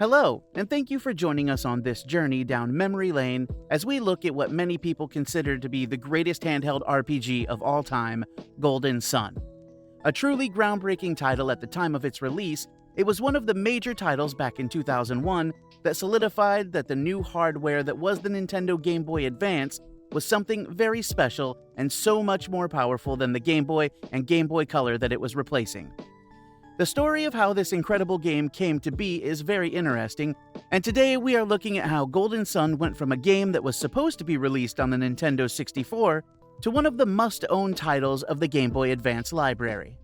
Hello, and thank you for joining us on this journey down memory lane as we look at what many people consider to be the greatest handheld RPG of all time, Golden Sun. A truly groundbreaking title at the time of its release, it was one of the major titles back in 2001 that solidified that the new hardware that was the Nintendo Game Boy Advance was something very special and so much more powerful than the Game Boy and Game Boy Color that it was replacing. The story of how this incredible game came to be is very interesting, and today we are looking at how Golden Sun went from a game that was supposed to be released on the Nintendo 64 to one of the must-own titles of the Game Boy Advance library.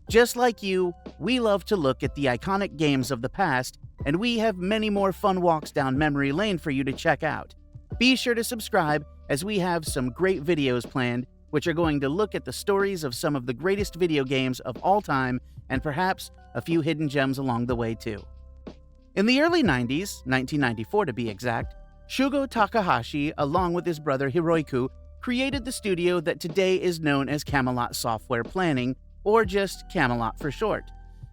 Just like you, we love to look at the iconic games of the past, and we have many more fun walks down memory lane for you to check out. Be sure to subscribe as we have some great videos planned, which are going to look at the stories of some of the greatest video games of all time and perhaps a few hidden gems along the way too. In the early 90s, 1994 to be exact, Shugo Takahashi, along with his brother Hiroiku, created the studio that today is known as Camelot Software Planning, or just Camelot for short.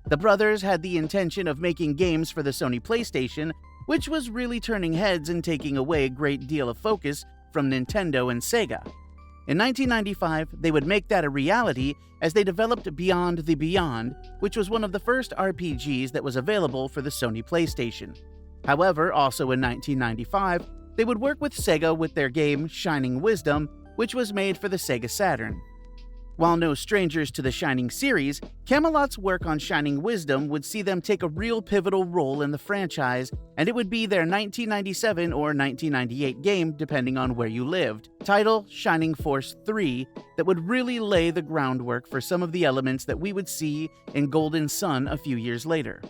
The brothers had the intention of making games for the Sony PlayStation, which was really turning heads and taking away a great deal of focus from Nintendo and Sega. In 1995, they would make that a reality as they developed Beyond the Beyond, which was one of the first RPGs that was available for the Sony PlayStation. However, also in 1995, they would work with Sega with their game Shining Wisdom, which was made for the Sega Saturn. While no strangers to the Shining series, Camelot's work on Shining Wisdom would see them take a real pivotal role in the franchise, and it would be their 1997 or 1998 game, depending on where you lived, title Shining Force 3, that would really lay the groundwork for some of the elements that we would see in Golden Sun a few years later.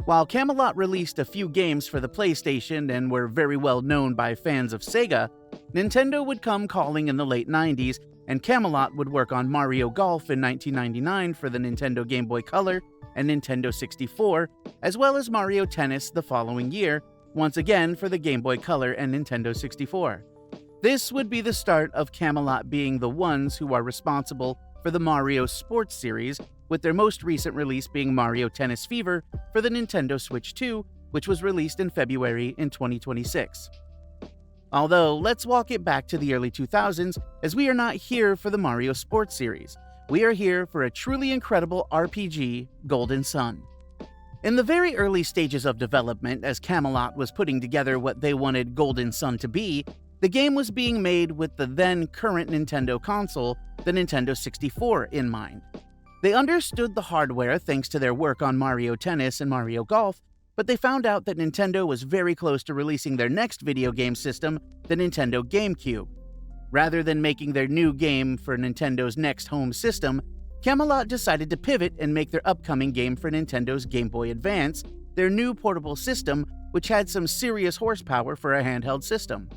While Camelot released a few games for the PlayStation and were very well known by fans of Sega, Nintendo would come calling in the late 90s, and Camelot would work on Mario Golf in 1999 for the Nintendo Game Boy Color and Nintendo 64, as well as Mario Tennis the following year, once again for the Game Boy Color and Nintendo 64. This would be the start of Camelot being the ones who are responsible for the Mario Sports series, with their most recent release being Mario Tennis Fever for the Nintendo Switch 2, which was released in February in 2026. Although, let's walk it back to the early 2000s, as we are not here for the Mario Sports series. We are here for a truly incredible RPG, Golden Sun. In the very early stages of development, as Camelot was putting together what they wanted Golden Sun to be, the game was being made with the then current Nintendo console, the Nintendo 64, in mind. They understood the hardware thanks to their work on Mario Tennis and Mario Golf, but they found out that Nintendo was very close to releasing their next video game system, the Nintendo GameCube. Rather than making their new game for Nintendo's next home system, Camelot decided to pivot and make their upcoming game for Nintendo's Game Boy Advance, their new portable system, which had some serious horsepower for a handheld system.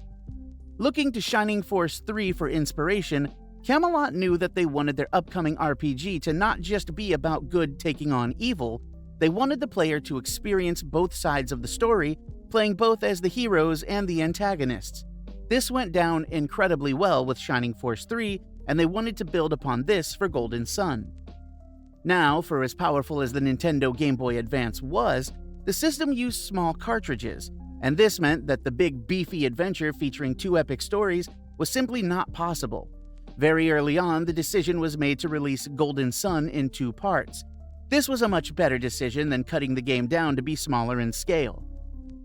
Looking to Shining Force 3 for inspiration, Camelot knew that they wanted their upcoming RPG to not just be about good taking on evil. They wanted the player to experience both sides of the story, playing both as the heroes and the antagonists. This went down incredibly well with Shining Force 3, and they wanted to build upon this for Golden Sun. Now, for as powerful as the Nintendo Game Boy Advance was, the system used small cartridges, and this meant that the big beefy adventure featuring two epic stories was simply not possible. Very early on, the decision was made to release Golden Sun in two parts. This was a much better decision than cutting the game down to be smaller in scale.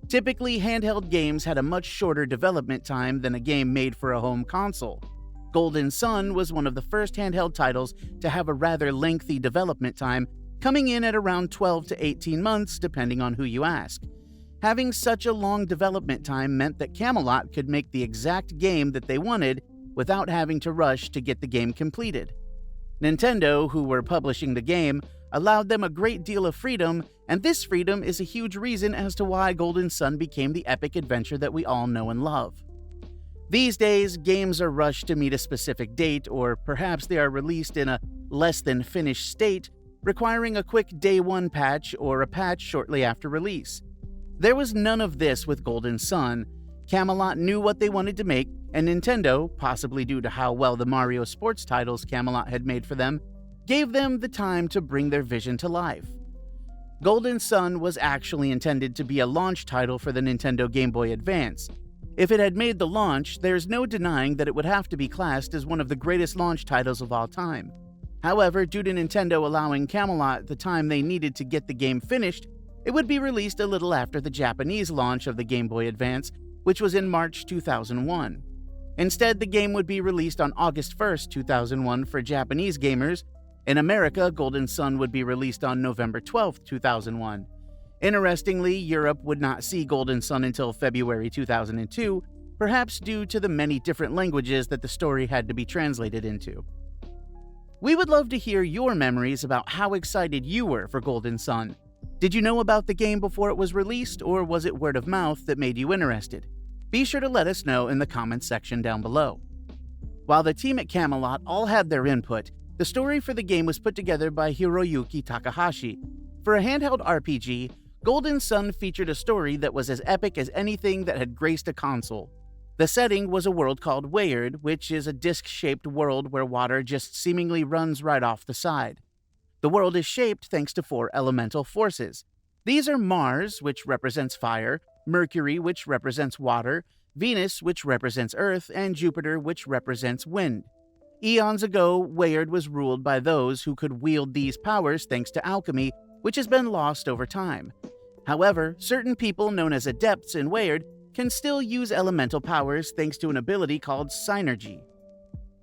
Typically, handheld games had a much shorter development time than a game made for a home console. Golden Sun was one of the first handheld titles to have a rather lengthy development time, coming in at around 12 to 18 months depending on who you ask. Having such a long development time meant that Camelot could make the exact game that they wanted without having to rush to get the game completed. Nintendo, who were publishing the game, allowed them a great deal of freedom, and this freedom is a huge reason as to why Golden Sun became the epic adventure that we all know and love. These days, games are rushed to meet a specific date, or perhaps they are released in a less than finished state, requiring a quick day one patch or a patch shortly after release. There was none of this with Golden Sun. Camelot knew what they wanted to make, and Nintendo, possibly due to how well the Mario sports titles Camelot had made for them, gave them the time to bring their vision to life. Golden Sun was actually intended to be a launch title for the Nintendo Game Boy Advance. If it had made the launch, there's no denying that it would have to be classed as one of the greatest launch titles of all time. However, due to Nintendo allowing Camelot the time they needed to get the game finished, it would be released a little after the Japanese launch of the Game Boy Advance, which was in March 2001. Instead, the game would be released on August 1st, 2001 for Japanese gamers. In America, Golden Sun would be released on November 12th, 2001. Interestingly, Europe would not see Golden Sun until February 2002, perhaps due to the many different languages that the story had to be translated into. We would love to hear your memories about how excited you were for Golden Sun. Did you know about the game before it was released, or was it word of mouth that made you interested? Be sure to let us know in the comments section down below. While the team at Camelot all had their input, the story for the game was put together by Hiroyuki Takahashi. For a handheld RPG, Golden Sun featured a story that was as epic as anything that had graced a console. The setting was a world called Weyard, which is a disc-shaped world where water just seemingly runs right off the side. The world is shaped thanks to 4 elemental forces. These are Mars, which represents fire, Mercury, which represents water, Venus, which represents earth, and Jupiter, which represents wind. Eons ago, Weyard was ruled by those who could wield these powers thanks to alchemy, which has been lost over time. However, certain people known as adepts in Weyard can still use elemental powers thanks to an ability called synergy.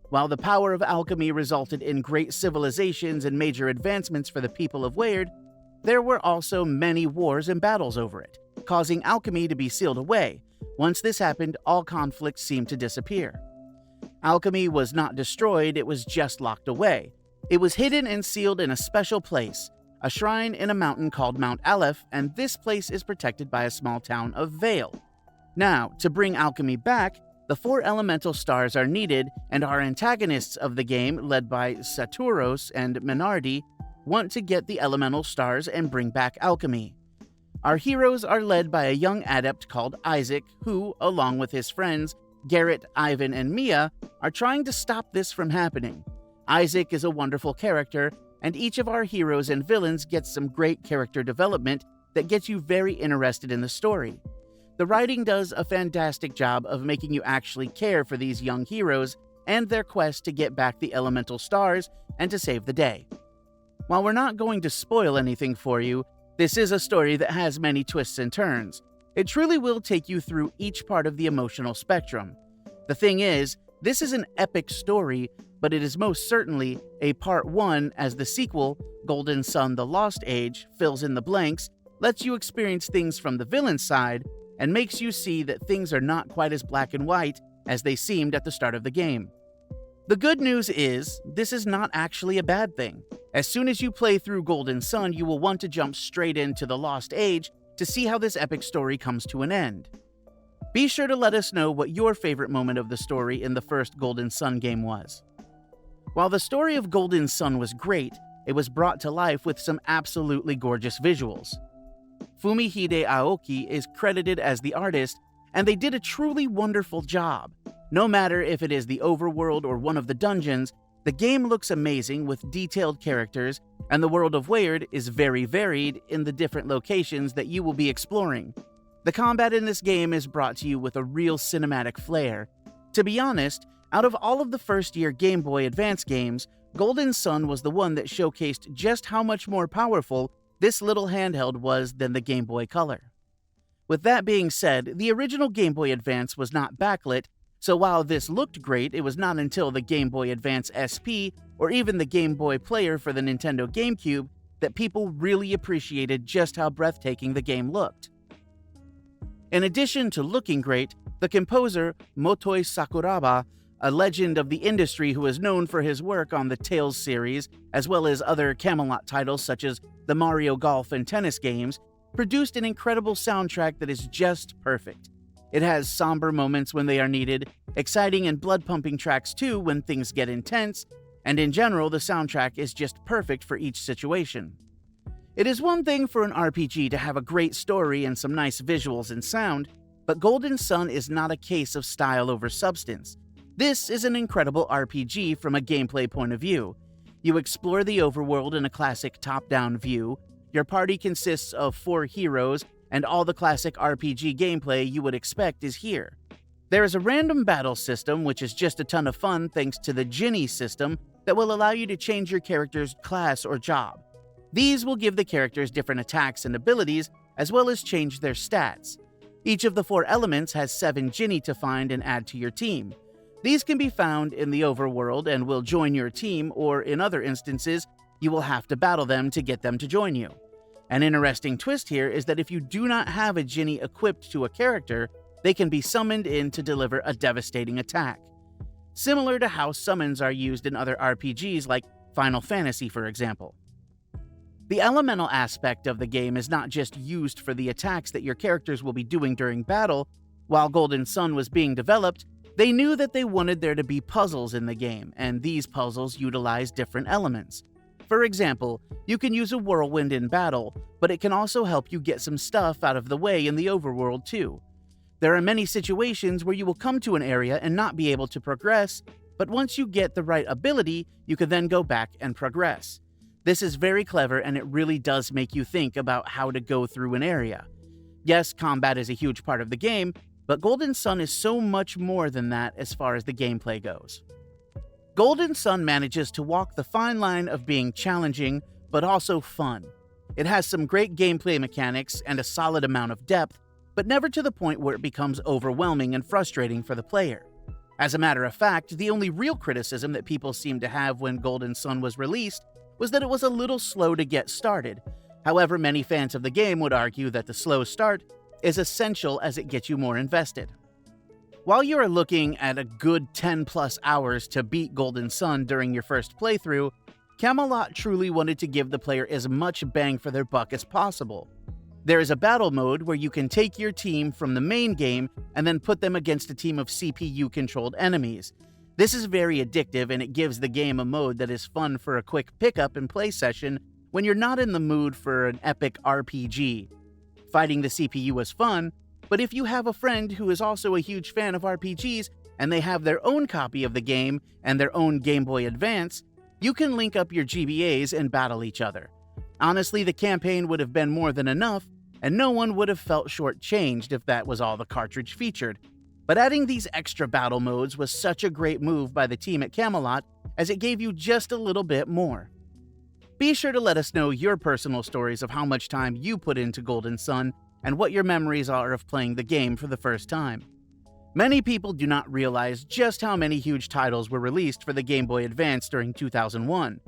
While the power of alchemy resulted in great civilizations and major advancements for the people of Weyard, there were also many wars and battles over it, causing alchemy to be sealed away. Once this happened, all conflicts seemed to disappear. Alchemy was not destroyed, it was just locked away. It was hidden and sealed in a special place, a shrine in a mountain called Mount Aleph, and this place is protected by a small town of Vale. Now, to bring alchemy back, the 4 elemental stars are needed, and our antagonists of the game, led by Saturos and Menardi, want to get the elemental stars and bring back alchemy. Our heroes are led by a young adept called Isaac, who, along with his friends, Garrett, Ivan, and Mia, are trying to stop this from happening. Isaac is a wonderful character, and each of our heroes and villains gets some great character development that gets you very interested in the story. The writing does a fantastic job of making you actually care for these young heroes and their quest to get back the elemental stars and to save the day. While we're not going to spoil anything for you, this is a story that has many twists and turns. It truly will take you through each part of the emotional spectrum. The thing is, this is an epic story, but it is most certainly a part 1, as the sequel, Golden Sun: The Lost Age, fills in the blanks, lets you experience things from the villain's side, and makes you see that things are not quite as black and white as they seemed at the start of the game. The good news is, this is not actually a bad thing. As soon as you play through Golden Sun, you will want to jump straight into The Lost Age to see how this epic story comes to an end. Be sure to let us know what your favorite moment of the story in the first Golden Sun game was. While the story of Golden Sun was great, it was brought to life with some absolutely gorgeous visuals. Fumihide Aoki is credited as the artist, and they did a truly wonderful job. No matter if it is the overworld or one of the dungeons, the game looks amazing with detailed characters, and the world of Weyard is very varied in the different locations that you will be exploring. The combat in this game is brought to you with a real cinematic flair. To be honest, out of all of the first-year Game Boy Advance games, Golden Sun was the one that showcased just how much more powerful this little handheld was than the Game Boy Color. With that being said, the original Game Boy Advance was not backlit, so while this looked great, it was not until the Game Boy Advance SP or even the Game Boy Player for the Nintendo GameCube that people really appreciated just how breathtaking the game looked. In addition to looking great, the composer Motoi Sakuraba, a legend of the industry who is known for his work on the Tales series, as well as other Camelot titles such as the Mario Golf and tennis games, produced an incredible soundtrack that is just perfect. It has somber moments when they are needed, exciting and blood-pumping tracks too when things get intense, and in general the soundtrack is just perfect for each situation. It is one thing for an RPG to have a great story and some nice visuals and sound, but Golden Sun is not a case of style over substance. This is an incredible RPG from a gameplay point of view. You explore the overworld in a classic top-down view, Your party consists of 4 heroes, and all the classic RPG gameplay you would expect is here. There is a random battle system, which is just a ton of fun thanks to the Djinni system that will allow you to change your character's class or job. These will give the characters different attacks and abilities, as well as change their stats. Each of the 4 elements has 7 Djinni to find and add to your team. These can be found in the overworld and will join your team, or in other instances, you will have to battle them to get them to join you. An interesting twist here is that if you do not have a Djinni equipped to a character, they can be summoned in to deliver a devastating attack. Similar to how summons are used in other RPGs like Final Fantasy, for example. The elemental aspect of the game is not just used for the attacks that your characters will be doing during battle. While Golden Sun was being developed, they knew that they wanted there to be puzzles in the game, and these puzzles utilize different elements. For example, you can use a whirlwind in battle, but it can also help you get some stuff out of the way in the overworld too. There are many situations where you will come to an area and not be able to progress, but once you get the right ability, you can then go back and progress. This is very clever, and it really does make you think about how to go through an area. Yes, combat is a huge part of the game, but Golden Sun is so much more than that as far as the gameplay goes. Golden Sun manages to walk the fine line of being challenging, but also fun. It has some great gameplay mechanics and a solid amount of depth, but never to the point where it becomes overwhelming and frustrating for the player. As a matter of fact, the only real criticism that people seem to have when Golden Sun was released was that it was a little slow to get started. However, many fans of the game would argue that the slow start is essential as it gets you more invested. While you are looking at a good 10+ hours to beat Golden Sun during your first playthrough, Camelot truly wanted to give the player as much bang for their buck as possible. There is a battle mode where you can take your team from the main game and then put them against a team of CPU-controlled enemies. This is very addictive, and it gives the game a mode that is fun for a quick pickup and play session when you're not in the mood for an epic RPG. Fighting the CPU is fun, but if you have a friend who is also a huge fan of RPGs and they have their own copy of the game and their own Game Boy Advance, you can link up your GBAs and battle each other. Honestly, the campaign would have been more than enough, and no one would have felt shortchanged if that was all the cartridge featured. But adding these extra battle modes was such a great move by the team at Camelot, as it gave you just a little bit more. Be sure to let us know your personal stories of how much time you put into Golden Sun and what your memories are of playing the game for the first time. Many people do not realize just how many huge titles were released for the Game Boy Advance during 2001.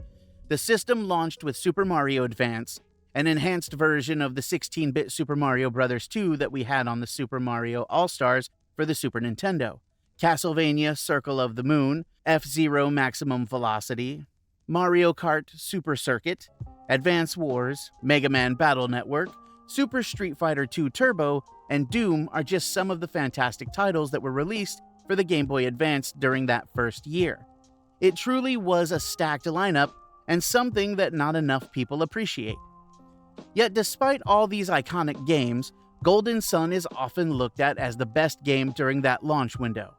The system launched with Super Mario Advance, an enhanced version of the 16-bit Super Mario Bros. 2 that we had on the Super Mario All-Stars for the Super Nintendo, Castlevania Circle of the Moon, F-Zero Maximum Velocity, Mario Kart Super Circuit, Advance Wars, Mega Man Battle Network, Super Street Fighter 2 Turbo, and Doom are just some of the fantastic titles that were released for the Game Boy Advance during that first year. It truly was a stacked lineup, and something that not enough people appreciate. Yet despite all these iconic games, Golden Sun is often looked at as the best game during that launch window.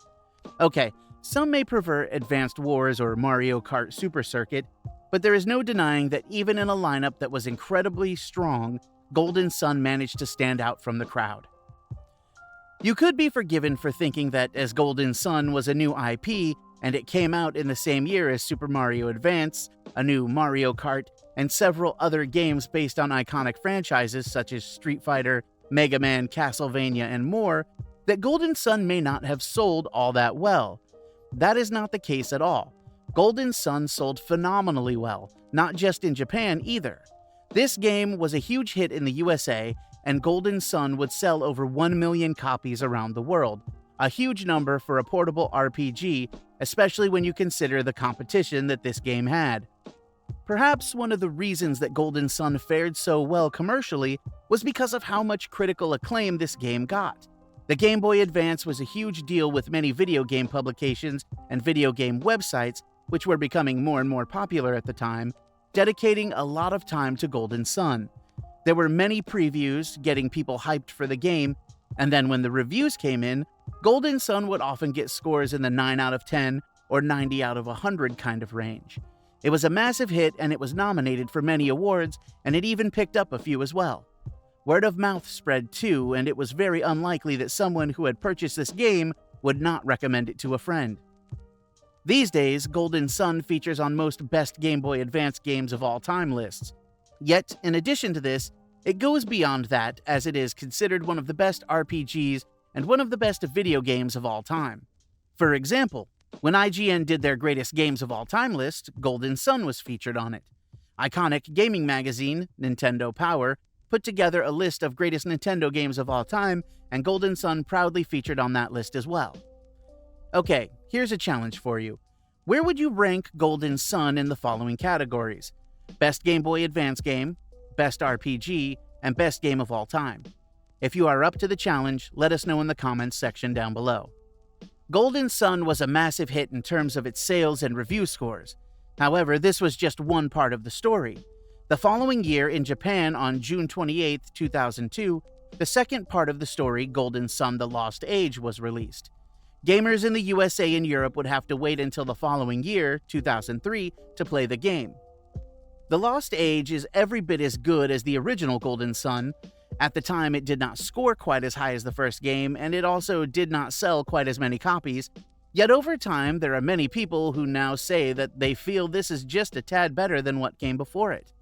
Okay, some may prefer Advanced Wars or Mario Kart Super Circuit, but there is no denying that even in a lineup that was incredibly strong, Golden Sun managed to stand out from the crowd. You could be forgiven for thinking that as Golden Sun was a new IP, and it came out in the same year as Super Mario Advance, a new Mario Kart, and several other games based on iconic franchises such as Street Fighter, Mega Man, Castlevania, and more, that Golden Sun may not have sold all that well. That is not the case at all. Golden Sun sold phenomenally well, not just in Japan either. This game was a huge hit in the USA, and Golden Sun would sell over 1 million copies around the world, a huge number for a portable RPG, especially when you consider the competition that this game had. Perhaps one of the reasons that Golden Sun fared so well commercially was because of how much critical acclaim this game got. The Game Boy Advance was a huge deal with many video game publications and video game websites, which were becoming more and more popular at the time, dedicating a lot of time to Golden Sun. There were many previews, getting people hyped for the game, and then when the reviews came in, Golden Sun would often get scores in the 9 out of 10 or 90 out of 100 kind of range. It was a massive hit and it was nominated for many awards, and it even picked up a few as well. Word of mouth spread too, and it was very unlikely that someone who had purchased this game would not recommend it to a friend. These days, Golden Sun features on most best Game Boy Advance games of all time lists. Yet, in addition to this, it goes beyond that, as it is considered one of the best RPGs and one of the best video games of all time. For example, when IGN did their greatest games of all time list, Golden Sun was featured on it. Iconic gaming magazine, Nintendo Power, put together a list of greatest Nintendo games of all time, and Golden Sun proudly featured on that list as well. Okay, here's a challenge for you. Where would you rank Golden Sun in the following categories? Best Game Boy Advance game, Best RPG, and Best Game of all time. If you are up to the challenge, let us know in the comments section down below. Golden Sun was a massive hit in terms of its sales and review scores. However, this was just one part of the story. The following year in Japan on June 28, 2002, the second part of the story, Golden Sun: The Lost Age, was released. Gamers in the USA and Europe would have to wait until the following year, 2003, to play the game. The Lost Age is every bit as good as the original Golden Sun. At the time, it did not score quite as high as the first game, and it also did not sell quite as many copies. Yet over time, there are many people who now say that they feel this is just a tad better than what came before it.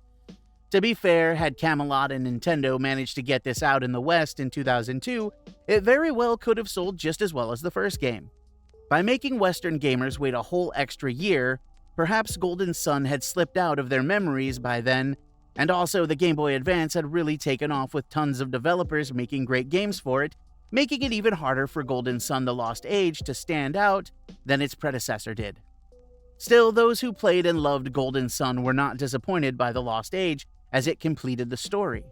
To be fair, had Camelot and Nintendo managed to get this out in the West in 2002, it very well could have sold just as well as the first game. By making Western gamers wait a whole extra year, perhaps Golden Sun had slipped out of their memories by then, and also the Game Boy Advance had really taken off with tons of developers making great games for it, making it even harder for Golden Sun: The Lost Age to stand out than its predecessor did. Still, those who played and loved Golden Sun were not disappointed by The Lost Age, as it completed the story.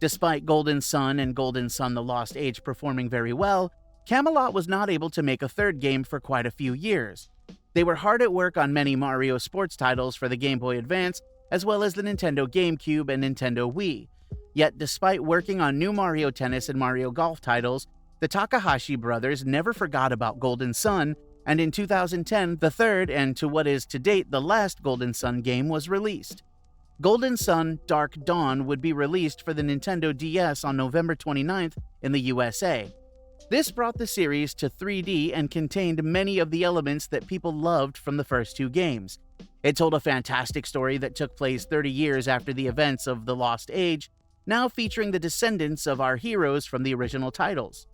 Despite Golden Sun and Golden Sun: The Lost Age performing very well, Camelot was not able to make a third game for quite a few years. They were hard at work on many Mario sports titles for the Game Boy Advance, as well as the Nintendo GameCube and Nintendo Wii. Yet despite working on new Mario Tennis and Mario Golf titles, the Takahashi brothers never forgot about Golden Sun, and in 2010, the third and to what is to date the last Golden Sun game was released. Golden Sun: Dark Dawn would be released for the Nintendo DS on November 29th in the USA. This brought the series to 3D and contained many of the elements that people loved from the first two games. It told a fantastic story that took place 30 years after the events of The Lost Age, now featuring the descendants of our heroes from the original titles.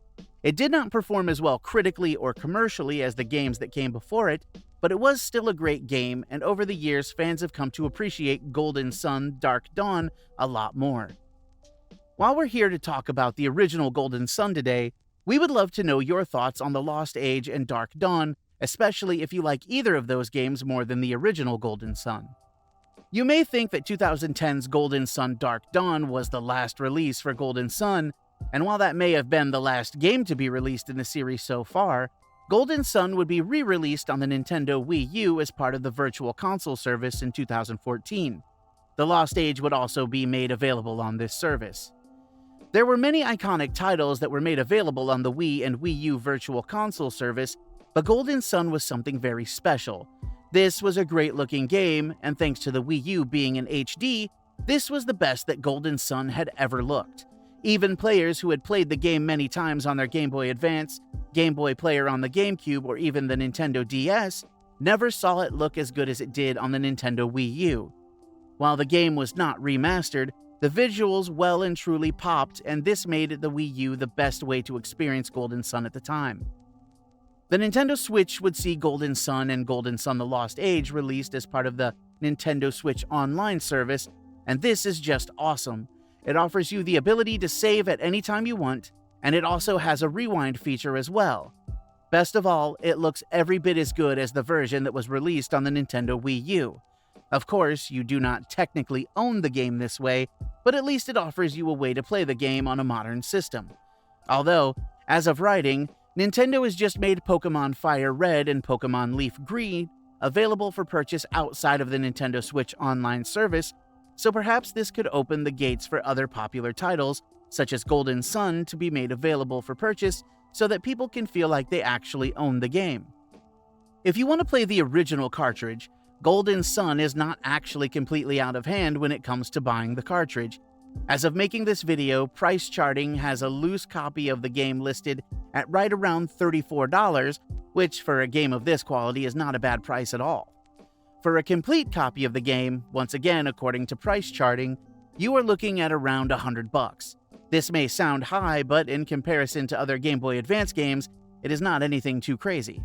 It did not perform as well critically or commercially as the games that came before it, but it was still a great game, and over the years fans have come to appreciate Golden Sun: Dark Dawn a lot more. While we're here to talk about the original Golden Sun today, we would love to know your thoughts on The Lost Age and Dark Dawn, especially if you like either of those games more than the original Golden Sun. You may think that 2010's Golden Sun: Dark Dawn was the last release for Golden Sun, and while that may have been the last game to be released in the series so far, Golden Sun would be re-released on the Nintendo Wii U as part of the Virtual Console service in 2014. The Lost Age would also be made available on this service. There were many iconic titles that were made available on the Wii and Wii U Virtual Console service, but Golden Sun was something very special. This was a great-looking game, and thanks to the Wii U being in HD, this was the best that Golden Sun had ever looked. Even players who had played the game many times on their Game Boy Advance, Game Boy Player on the GameCube, or even the Nintendo DS, never saw it look as good as it did on the Nintendo Wii U. While the game was not remastered, the visuals well and truly popped, and this made the Wii U the best way to experience Golden Sun at the time. The Nintendo Switch would see Golden Sun and Golden Sun: The Lost Age released as part of the Nintendo Switch Online service, and this is just awesome. It offers you the ability to save at any time you want, and it also has a rewind feature as well. Best of all, it looks every bit as good as the version that was released on the Nintendo Wii U. Of course, you do not technically own the game this way, but at least it offers you a way to play the game on a modern system. Although, as of writing, Nintendo has just made Pokemon Fire Red and Pokemon Leaf Green available for purchase outside of the Nintendo Switch Online service, so perhaps this could open the gates for other popular titles, such as Golden Sun, to be made available for purchase so that people can feel like they actually own the game. If you want to play the original cartridge, Golden Sun is not actually completely out of hand when it comes to buying the cartridge. As of making this video, Price Charting has a loose copy of the game listed at right around $34, which for a game of this quality is not a bad price at all. For a complete copy of the game, once again according to Price Charting, you are looking at around $100. This may sound high, but in comparison to other Game Boy Advance games, it is not anything too crazy.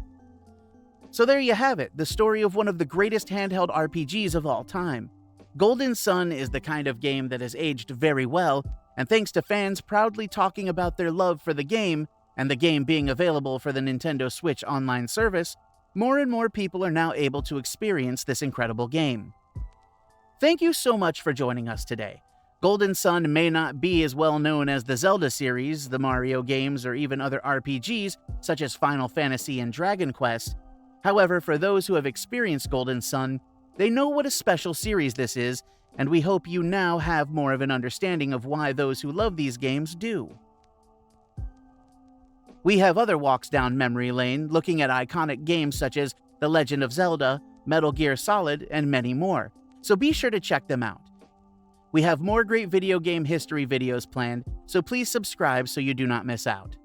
So there you have it, the story of one of the greatest handheld RPGs of all time. Golden Sun is the kind of game that has aged very well, and thanks to fans proudly talking about their love for the game, and the game being available for the Nintendo Switch online service, more and more people are now able to experience this incredible game. Thank you so much for joining us today. Golden Sun may not be as well known as the Zelda series, the Mario games, or even other RPGs such as Final Fantasy and Dragon Quest. However, for those who have experienced Golden Sun, they know what a special series this is, and we hope you now have more of an understanding of why those who love these games do. We have other walks down memory lane looking at iconic games such as The Legend of Zelda, Metal Gear Solid, and many more, so be sure to check them out. We have more great video game history videos planned, so please subscribe so you do not miss out.